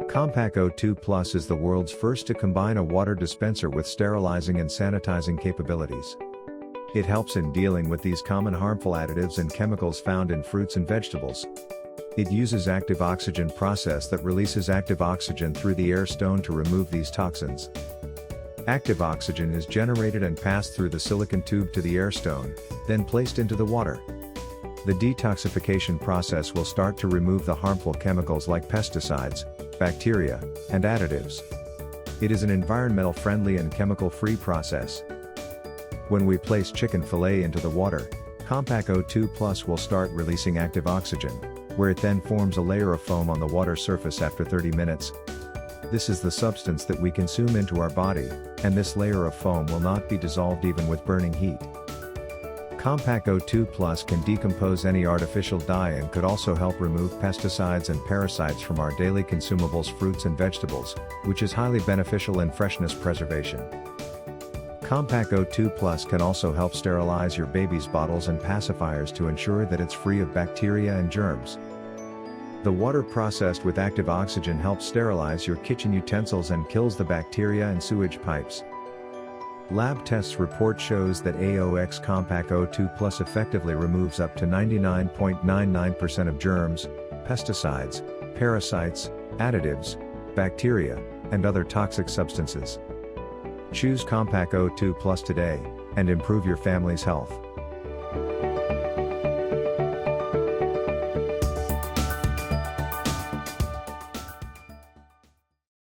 Compac O2 Plus is the world's first to combine a water dispenser with sterilizing and sanitizing capabilities. It helps in dealing with these common harmful additives and chemicals found in fruits and vegetables. It uses active oxygen process that releases active oxygen through the air stone to remove these toxins. Active oxygen is generated and passed through the silicon tube to the air stone, then placed into the water. The detoxification process will start to remove the harmful chemicals like pesticides, bacteria, and additives. It is an environmental-friendly and chemical-free process. When we place chicken fillet into the water, Compac O2 Plus will start releasing active oxygen, where it then forms a layer of foam on the water surface after 30 minutes. This is the substance that we consume into our body, and this layer of foam will not be dissolved even with burning heat. Compac O2 Plus can decompose any artificial dye and could also help remove pesticides and parasites from our daily consumables, fruits and vegetables, which is highly beneficial in freshness preservation. Compac O2 Plus can also help sterilize your baby's bottles and pacifiers to ensure that it's free of bacteria and germs. The water processed with active oxygen helps sterilize your kitchen utensils and kills the bacteria and sewage pipes. Lab tests report shows that AOX Compac O2 Plus effectively removes up to 99.99% of germs, pesticides, parasites, additives, bacteria, and other toxic substances. Choose Compac O2 Plus today, and improve your family's health.